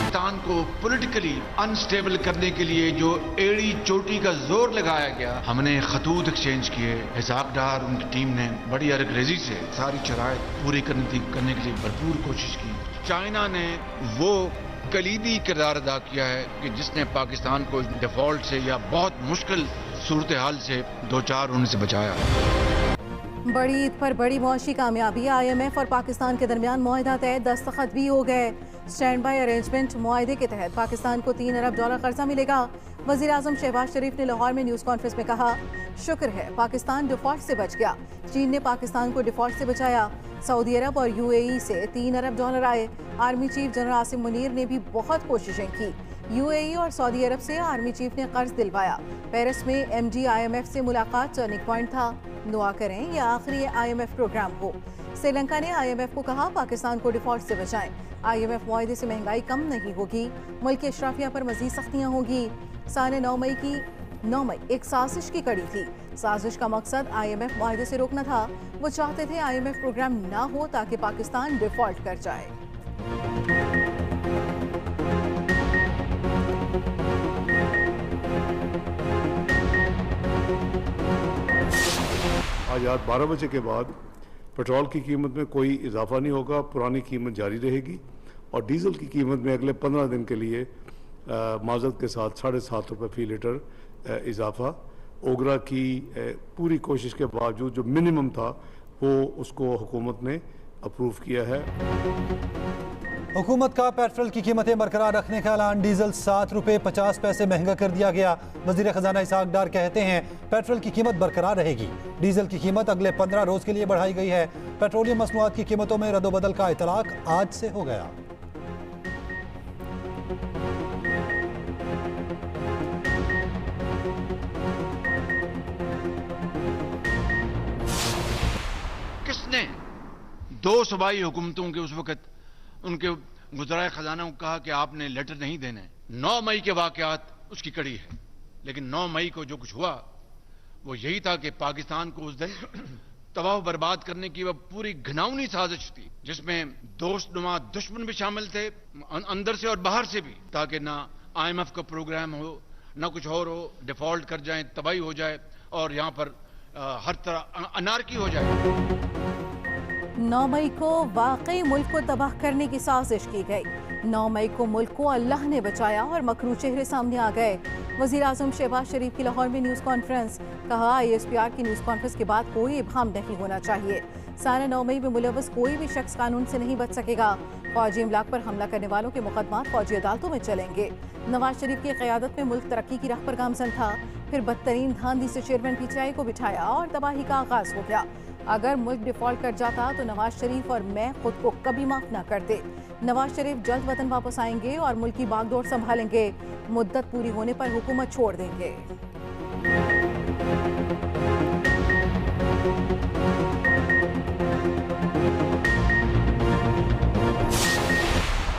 पाकिस्तान को politically unstable करने के लिए जो एड़ी चोटी का जोर लगाया गया, हमने खतूत एक्सचेंज किए। हिसाब डार उनकी टीम ने बड़ी अरगरेजी से सारी शराइत पूरी करने के लिए भरपूर कोशिश की। चाइना ने वो कलीदी किरदार अदा किया है कि जिसने पाकिस्तान को डिफॉल्ट से या बहुत मुश्किल सूरत हाल से दो चार होने से बचाया। बड़ी ईद पर बड़ी मुआशी कामयाबी, IMF और पाकिस्तान के दरमियान मुआहिदा तय, दस्तखत भी हो गए। स्टैंड बाई अरेंजमेंट मुआहिदे के तहत पाकिस्तान को $3 अरब कर्जा मिलेगा। वजीर आजम शहबाज शरीफ ने लाहौर में न्यूज़ कॉन्फ्रेंस में कहा, शुक्र है पाकिस्तान डिफॉल्ट से बच गया। चीन ने पाकिस्तान को डिफॉल्ट से बचाया। सऊदी अरब और UAE से $3 अरब आए। Army chief general Asim Munir ने भी बहुत कोशिशें की। UAE और सऊदी अरब से आर्मी चीफ ने कर्ज दिलवाया। पेरिस में MD IMF से मुलाकात टर्निंग पॉइंट था। दुआ करें यह आखिरी IMF प्रोग्राम हो। श्रीलंका ने IMF को कहा, पाकिस्तान को डिफॉल्ट से बचाएं। IMF मुआहिदे से महंगाई कम नहीं होगी, मुल्क की अशराफिया पर मजीद सख्तियाँ होगी। साल 9 मई एक साजिश की कड़ी थी। साजिश का मकसद IMF मुआहिदे से रोकना था। वो चाहते थे IMF प्रोग्राम ना हो ताकि पाकिस्तान डिफॉल्ट कर जाए। आज रात 12 बजे के बाद पेट्रोल की कीमत में कोई इजाफा नहीं होगा, पुरानी कीमत जारी रहेगी। और डीजल की कीमत में अगले 15 दिन के लिए माजरत के साथ ₹7.5 फी लीटर इजाफा। ओगरा की पूरी कोशिश के बावजूद जो मिनिमम था वो उसको हुकूमत ने अप्रूव किया है। हुकूमत का पेट्रोल की कीमतें बरकरार रखने का ऐलान, डीजल ₹7.50 महंगा कर दिया गया। वजीर खजाना इसाक डार कहते हैं पेट्रोल की कीमत बरकरार रहेगी। डीजल की कीमत अगले 15 रोज के लिए बढ़ाई गई है। पेट्रोलियम मसनूआत की कीमतों में रद्दोबदल का इतलाक आज से हो गया। किसने दो सूबाई हुकूमतों के उस वक्त उनके गुजराए खजाना को कहा कि आपने लेटर नहीं देने? 9 मई के वाकयात उसकी कड़ी है। लेकिन 9 मई को जो कुछ हुआ वो यही था कि पाकिस्तान को उस दिन तबाह बर्बाद करने की वह पूरी घिनौनी साजिश थी, जिसमें दोस्तनुमा दुश्मन भी शामिल थे, अंदर से और बाहर से भी, ताकि ना IMF का प्रोग्राम हो ना कुछ और हो, डिफॉल्ट कर जाए, तबाही हो जाए और यहां पर हर तरह अनारकी हो जाए। 9 मई को वाकई मुल्क को तबाह करने की साजिश की गई। 9 मई को मुल्क को अल्लाह ने बचाया और मकरू चेहरे सामने आ गए। वजीर आजम शहबाज शरीफ की लाहौर में न्यूज़ कॉन्फ्रेंस, कहा ISPR की न्यूज़ कॉन्फ्रेंस के बाद कोई इब्हाम नहीं होना चाहिए। साल 9 मई में मुलव्वस कोई भी शख्स कानून से नहीं बच सकेगा। फौजी इमलाक पर हमला करने वालों के मुकदमात फौजी अदालतों में चलेंगे। नवाज शरीफ की क़यादत में मुल्क तरक्की की राह पर गामजन था, फिर बदतरीन धांधली से चेयरमैन PTI को बिठाया और तबाही का आगाज हो गया। अगर मुल्क डिफॉल्ट कर जाता तो नवाज शरीफ और मैं खुद को कभी माफ ना करते। नवाज शरीफ जल्द वतन वापस आएंगे और मुल्क की बागडोर संभालेंगे। मुद्दत पूरी होने पर हुकूमत छोड़ देंगे।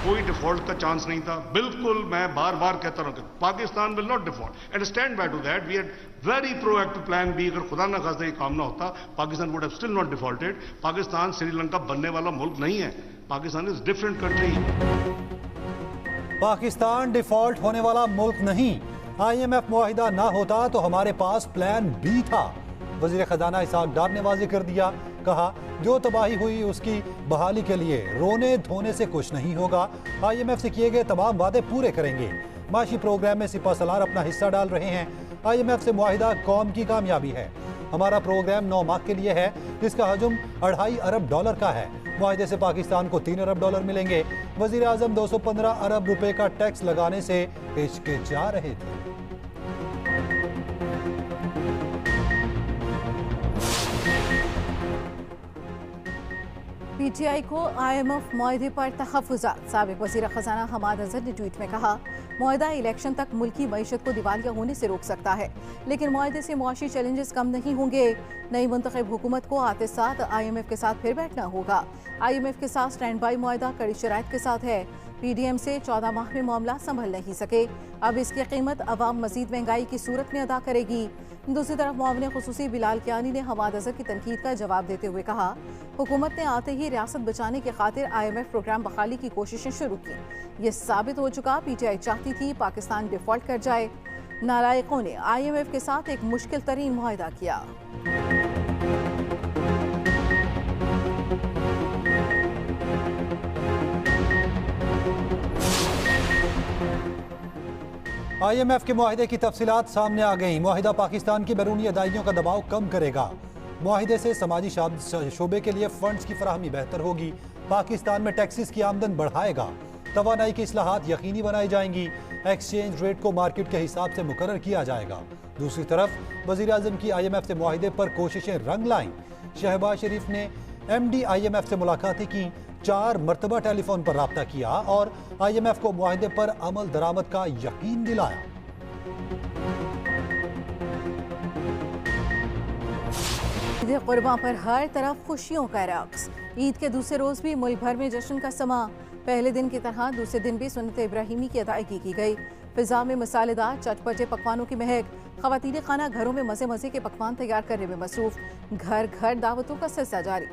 कोई डिफॉल्ट का चांस नहीं था। बिल्कुल, मैं बार बार कहता रहा कि Pakistan will not default and stand by to that. We had very proactive plan B. अगर खुदा ना खास्ता ये काम ना होता, Pakistan would have still not defaulted. Pakistan Sri Lanka बनने वाला मुल्क नहीं है। Pakistan is different country. Pakistan default होने वाला मुल्क नहीं। IMF मुआहिदा ना होता तो हमारे पास प्लान B था। वजीर खजाना इसाक डार ने वाज़ेह कर दिया, कहा जो तबाही हुई उसकी बहाली के लिए रोने धोने से कुछ नहीं होगा। IMF से किए गए तमाम वादे पूरे करेंगे। माशी प्रोग्राम में सिपह सलार अपना हिस्सा डाल रहे हैं। IMF से मुआहिदा कौम की कामयाबी है। हमारा प्रोग्राम 9 माह के लिए है, जिसका हजम $2.5 अरब का है। मुआहिदे से पाकिस्तान को $3 अरब मिलेंगे। वजीर आजम 215 अरब रुपए का टैक्स लगाने से हिचकिचा रहे थे। PTI को IMF मुआहिदे पर तहफ़्फ़ुज़ात। साबिक़ वज़ीर ख़ज़ाना हमाद अज़हर ने ट्वीट में कहा, मुआहिदा इलेक्शन तक मुल्की मईशत को दिवालिया होने से रोक सकता है, लेकिन मुआहिदे से मुआशी चैलेंजेस कम नहीं होंगे। नई मुंतखब हुकूमत को आते साथ IMF के साथ फिर बैठना होगा। IMF के साथ स्टैंड बाई मुआहिदा कड़ी शराइत के साथ है। PDM से 14 माह में मामला संभल नहीं सके। अब इसकी कीमत अवाम मजीद महंगाई की सूरत में अदा करेगी। दूसरी तरफ मुआविन खुसूसी बिलाल कियानी ने हमाद अजहर की तनकीद का जवाब देते हुए कहा, हुकूमत ने आते ही रियासत बचाने की खातिर IMF प्रोग्राम बहाली की कोशिशें शुरू की। ये साबित हो चुका, PTI चाहती थी पाकिस्तान डिफॉल्ट कर जाए। नालायकों ने IMF के साथ एक मुश्किल तरीन मुआहिदा किया। IMF के मुआहिदे की तफसीलात सामने आ गई। मुआहिदा पाकिस्तान की बैरूनी अदायगियों का दबाव कम करेगा। मुआहिदे से समाजी शोबे के लिए फंड्स की फराहमी बेहतर होगी। पाकिस्तान में टैक्सेस की आमदन बढ़ाएगा। तवानाई की इस्लाहात यकीनी बनाई जाएंगी। एक्सचेंज रेट को मार्केट के हिसाब से मुकर्रर किया जाएगा। दूसरी तरफ वजीर आजम की IMF से मुआहिदे पर कोशिशें रंग लाईं। शहबाज शरीफ ने MD IMF से मुलाकातें की, 4 मरतबा टेलीफोन पर राब्ता किया और IMF को मुआहिदे पर अमल दरामद का यकीन दिलाया। ईद कुर्बान पर हर तरफ खुशियों का रक्स। ईद के दूसरे रोज भी मुल्क भर में जश्न का समा। पहले दिन की तरह दूसरे दिन भी सुन्नत इब्राहिमी की अदायगी की गई। फिजा में मसालेदार चटपटे पकवानों की महक। खवातीन खाना घरों में मजे मजे के पकवान तैयार करने में मसरूफ। घर घर दावतों का सिलसिला जारी।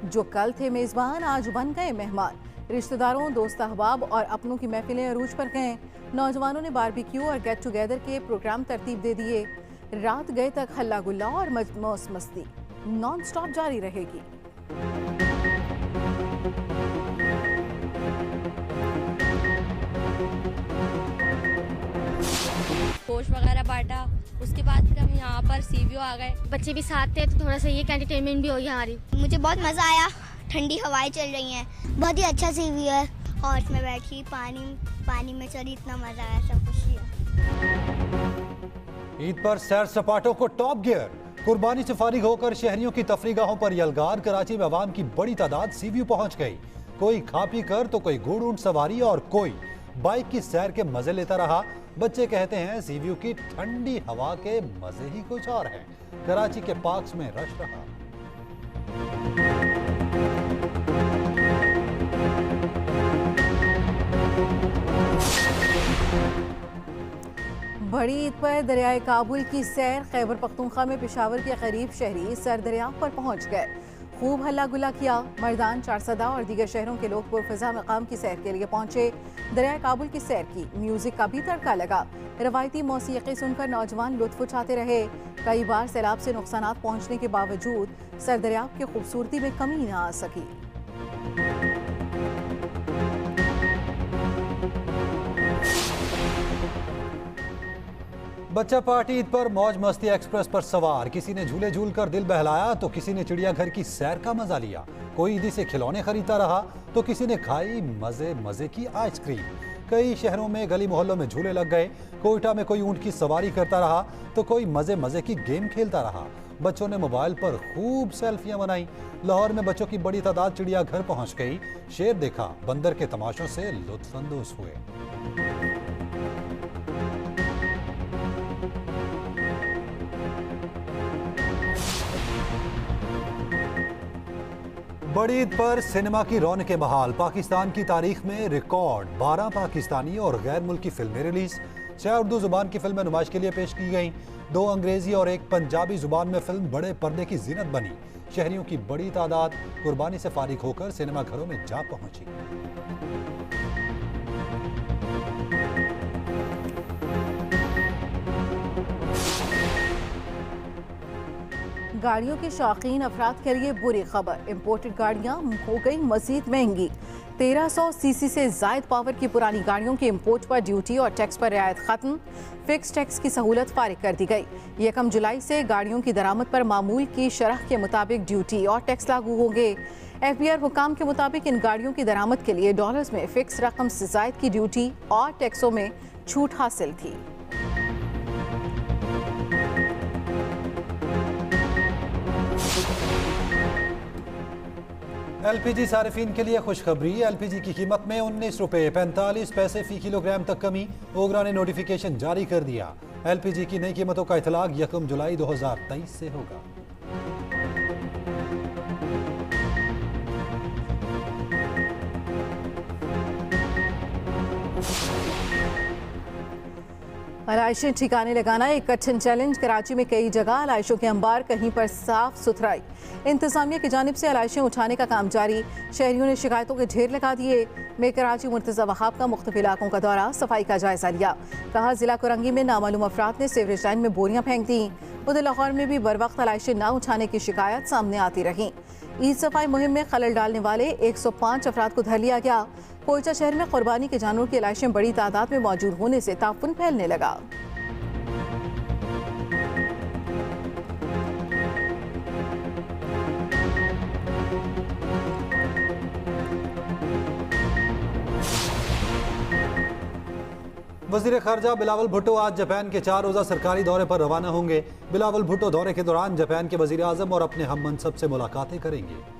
जो कल थे मेजबान आज बन गए मेहमान। रिश्तेदारों, दोस्त अहबाब और अपनों की महफिलें अरूज पर गए। नौजवानों ने बारबेक्यू और गेट टुगेदर के प्रोग्राम तरतीब दे दिए। रात गए तक हल्ला गुल्ला और मौज मस्ती नॉन स्टॉप जारी रहेगी। गोश्त वगैरह बांटा, उसके बाद फिर हम यहाँ पर CVO आ गए। बच्चे भी साथ थे तो थोड़ा सा ये एंटरटेनमेंट भी हो गया हमारी। मुझे बहुत मज़ा आया, ठंडी हवाएं चल रही हैं, बहुत ही अच्छा CVO है। और इसमें बैठी पानी में चली, इतना मज़ा आया, सब कुछ किया। ईद पर सैर सपाटों को टॉप गियर। कुर्बानी से फारिग होकर शहरियों की तफरीगाहों पर यलगार। कराची में अवाम की बड़ी तादाद CVO पहुंच गई। कोई खा पी कर तो कोई घोड़ ऊंट सवारी और कोई बाइक की सैर के मजे लेता रहा। बच्चे कहते हैं CVO की ठंडी हवा के मजे ही कुछ और हैं। कराची के पार्क्स में रश रहा। बड़ी ईद पर दरियाए काबुल की सैर। खैबर पख्तूनख्वा में पेशावर के करीब शहरी सर दरिया पर पहुंच गए। खूब हल्ला गुल्ला किया। मर्दान, चारसदा और दीगर शहरों के लोग पुरफिजा मकाम की सैर के लिए पहुंचे। दरियाए काबुल की सैर की। म्यूजिक का भी तड़का लगा। रवायती मौसीकी सुनकर नौजवान लुत्फ उठाते रहे। कई बार सैलाब से नुकसानात पहुंचने के बावजूद सर दरिया की खूबसूरती में कमी न आ सकी। बच्चा पार्टी ईद पर मौज मस्ती एक्सप्रेस पर सवार। किसी ने झूले झूल कर दिल बहलाया तो किसी ने चिड़ियाघर की सैर का मजा लिया। कोई ईदी से खिलौने खरीदता रहा तो किसी ने खाई मजे मजे की आइसक्रीम। कई शहरों में गली मोहल्लों में झूले लग गए। कोयटा में कोई ऊंट की सवारी करता रहा तो कोई मजे मजे की गेम खेलता रहा। बच्चों ने मोबाइल पर खूब सेल्फियां बनाई। लाहौर में बच्चों की बड़ी तादाद चिड़ियाघर पहुंच गई। शेर देखा, बंदर के तमाशों से लुत्फानंदोज हुए। बड़ी ईद पर सिनेमा की रौनकें बहाल। पाकिस्तान की तारीख में रिकॉर्ड 12 पाकिस्तानी और गैर मुल्की फिल्में रिलीज। 6 उर्दू जुबान की फिल्में नुमाइश के लिए पेश की गईं। 2 अंग्रेजी और 1 पंजाबी जुबान में फिल्म बड़े पर्दे की जीनत बनी। शहरियों की बड़ी तादाद कुर्बानी से फारिग होकर सिनेमा घरों में जा पहुंची। गाड़ियों के शौकीन अफराद के लिए बुरी खबर। इंपोर्टेड गाड़ियां हो गई मजीद महंगी। 1300 सीसी से जायद पावर की पुरानी गाड़ियों के इंपोर्ट पर ड्यूटी और टैक्स पर रियायत खत्म। फिक्स टैक्स की सहूलत फारिग कर दी गई। 1 जुलाई से गाड़ियों की दरामद पर मामूल की शरह के मुताबिक ड्यूटी और टैक्स लागू होंगे। FBI हुकाम के मुताबिक इन गाड़ियों की दरामद के लिए डॉलर्स में फिक्स रकम से जायद की ड्यूटी और टैक्सों में छूट हासिल थी। LPG सारिफीन के लिए खुशखबरी। LPG की कीमत में 19 रुपये 45 पैसे फी किलोग्राम तक कमी। ओगरा ने नोटिफिकेशन जारी कर दिया। LPG की नई कीमतों का इतलाक 1 जुलाई 2023 से होगा। आलाइशें ठिकाने लगाना एक कठिन चैलेंज। कराची में कई जगह आलाइशों के अंबार, कहीं पर साफ सुथराई। इंतजामिया की जानिब से आलाइशें उठाने का काम जारी। शहरियों ने शिकायतों के ढेर लगा दिए। में कराची मुर्तज़ा वहाब का मुख्तलिफ इलाकों का दौरा, सफाई का जायजा लिया। कहा जिला कुरंगी में नामालूम अफराद ने सीवरेज लाइन में बोरियां फेंक दी। उधर लाहौर में भी बर वक्त आलाइशें न उठाने की शिकायत सामने आती रही। ईद सफाई मुहिम में खलल डालने वाले 105 अफराद को धर लिया गया। कोयटा शहर में कुर्बानी के जानवरों की आलाइशें बड़ी तादाद में मौजूद होने से ताफुन फैलने लगा। वज़ीर ख़ारजा बिलावल भुट्टो आज जापान के 4 रोज़ा सरकारी दौरे पर रवाना होंगे। बिलावल भुट्टो दौरे के दौरान जापान के वज़ीर आज़म और अपने हम मनसब से मुलाकातें करेंगे।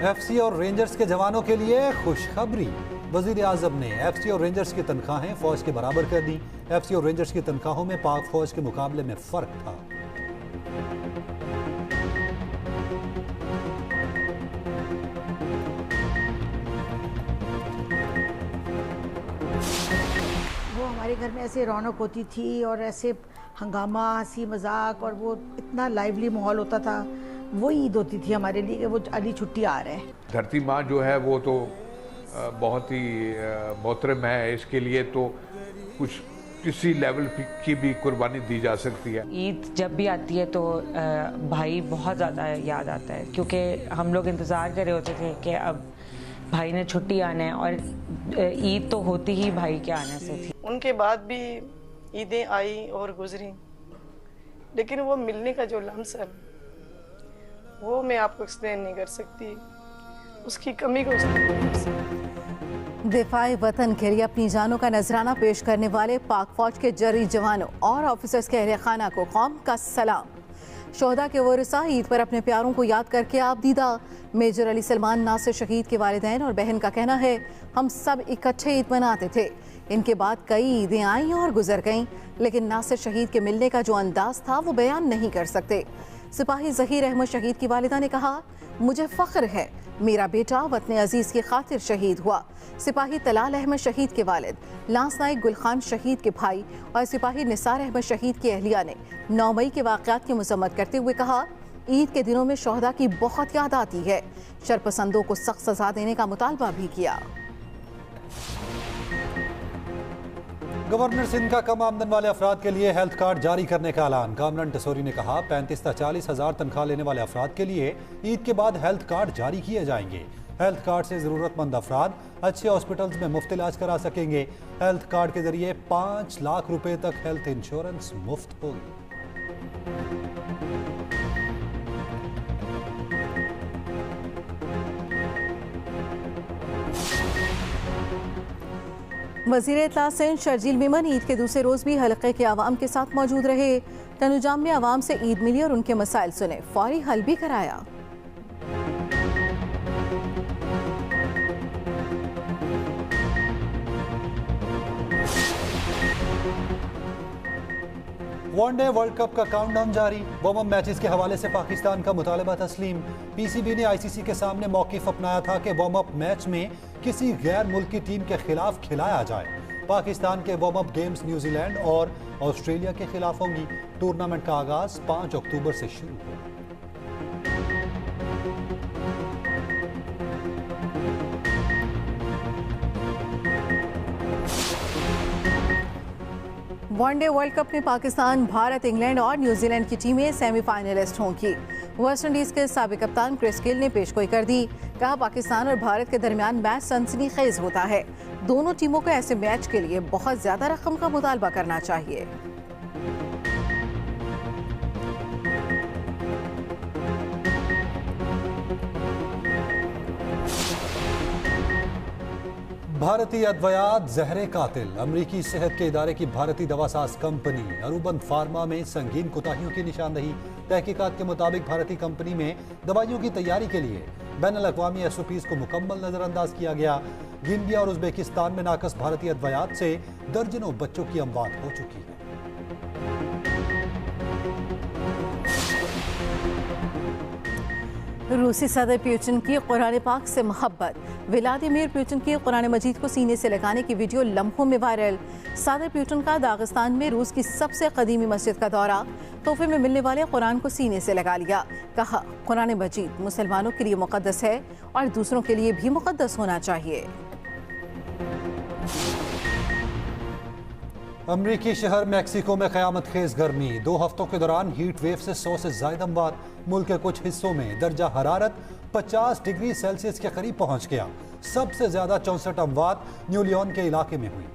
एफसी और रेंजर्स के जवानों के लिए खुशखबरी। वज़ीर आज़म ने एफसी और रेंजर्स की तनख्वाहें फ़ौज के बराबर कर दी। एफसी और रेंजर्स की तनख्वाहों में पाक फ़ौज के मुकाबले में फ़र्क था। हमारे घर में ऐसे रौनक होती थी और ऐसे हंगामा, हंसी मजाक और वो इतना लाइवली माहौल होता था। वो ईद होती थी हमारे लिए कि वो अली छुट्टी आ रहे हैं। धरती माँ जो है वो तो बहुत ही मोहतरम है। इसके लिए तो कुछ किसी लेवल की भी कुर्बानी दी जा सकती है। ईद जब भी आती है तो भाई बहुत ज़्यादा याद आता है, क्योंकि हम लोग इंतज़ार कर रहे होते थे कि अब भाई ने छुट्टी आना है, और ईद तो होती ही भाई के आने से थी। उनके बाद भी ईदें आई और गुजरी, लेकिन वो मिलने का जो लम्स है वो मैं आपको एक्सप्लेन नहीं कर सकती, उसकी कमी को एक्सप्लेन नहीं कर सकती। दिफाए वतन के लिए अपनी जानों का नजराना पेश करने वाले पाक फौज के जर्री जवानों और ऑफिसर्स के अहले खाना को कौम का सलाम। शोहदा के वरिसा ईद पर अपने प्यारों को याद करके आप दीदा। मेजर अली सलमान नासिर शहीद के वालिदैन और बहन का कहना है, हम सब इकट्ठे ईद मनाते थे। इनके बाद कई ईदें आईं और गुजर गईं, लेकिन नासिर शहीद के मिलने का जो अंदाज था वो बयान नहीं कर सकते। सिपाही ज़हीर अहमद शहीद की वालिदा ने कहा, मुझे फ़ख्र है मेरा बेटा वतन अजीज़ की खातिर शहीद हुआ। सिपाही तलाल अहमद शहीद के वालिद, लांस नाइक गुल खान शहीद के भाई और सिपाही निसार अहमद शहीद की अहलिया ने 9 मई के वाक़यात की मज़म्मत करते हुए कहा, ईद के दिनों में शोहदा की बहुत याद आती है। शरपसंदों को सख्त सज़ा देने का मुतालबा भी किया। गवर्नर सिंध का कम आमदन वाले अफराद के लिए हेल्थ कार्ड जारी करने का ऐलान। गवर्नर टसोरी ने कहा, 35 से 40 हज़ार तनख्वाह लेने वाले अफराद के लिए ईद के बाद हेल्थ कार्ड जारी किए जाएंगे। हेल्थ कार्ड से ज़रूरतमंद अफराद अच्छे हॉस्पिटल्स में मुफ्त इलाज करा सकेंगे। हेल्थ कार्ड के जरिए 5 लाख रुपए तक हेल्थ इंश्योरेंस मुफ्त होगी। वज़ीर इत्तला सिंध शर्जील मेमन ईद के दूसरे रोज़ भी हलक़े के आवाम के साथ मौजूद रहे। तनुजाम में आवाम से ईद मिली और उनके मसाइल सुने, फौरी हल भी कराया। वनडे वर्ल्ड कप का काउंटडाउन जारी। वार्म अप मैचेस के हवाले से पाकिस्तान का मुतालबा तस्लीम। पीसीबी ने आईसीसी के सामने मौक़िफ़ अपनाया था कि वार्म अप मैच में किसी गैर मुल्की टीम के खिलाफ खिलाया जाए। पाकिस्तान के वार्म अप गेम्स न्यूजीलैंड और ऑस्ट्रेलिया के खिलाफ होंगी। टूर्नामेंट का आगाज 5 अक्टूबर से शुरू होगा। वनडे वर्ल्ड कप में पाकिस्तान, भारत, इंग्लैंड और न्यूजीलैंड की टीमें सेमीफाइनलिस्ट होंगी। वेस्टइंडीज के साबिक कप्तान क्रिस गेल ने पेशगोई कर दी। कहा, पाकिस्तान और भारत के दरमियान मैच सनसनीखेज होता है। दोनों टीमों को ऐसे मैच के लिए बहुत ज्यादा रकम का मुतालबा करना चाहिए। भारतीय अद्वयात जहरे कातिल। अमरीकी सेहत के इदारे की भारतीय दवासाज कंपनी अरुबंद फार्मा में संगीन कोताहियों की निशानदही। तहकीकात के मुताबिक भारतीय कंपनी में दवाइयों की तैयारी के लिए बैनुल-अक़वामी SOPs को मुकम्मल नजरअंदाज किया गया। गिनिया और उज़्बेकिस्तान में नाकस भारतीय अद्वयात से दर्जनों बच्चों की अमवात हो चुकी है। रूसी सदर पुतिन की कुरान पाक से मोहब्बत। व्लादिमीर पुतिन की कुरान मजीद को सीने से लगाने की वीडियो लम्हों में वायरल। सदर पुतिन का दागिस्तान में रूस की सबसे कदीमी मस्जिद का दौरा। तोहफे में मिलने वाले कुरान को सीने से लगा लिया। कहा, कुरान मजीद मुसलमानों के लिए मुकद्दस है और दूसरों के लिए भी मुकद्दस होना चाहिए। अमरीकी शहर मैक्सिको में क़यामत खेज गर्मी। 2 हफ्तों के दौरान हीट वेव से 100 से ज़ायद अमवात। मुल्क के कुछ हिस्सों में दर्जा हरारत 50 डिग्री सेल्सियस के करीब पहुंच गया। सबसे ज़्यादा 64 अमवात न्यू लियोन के इलाके में हुई।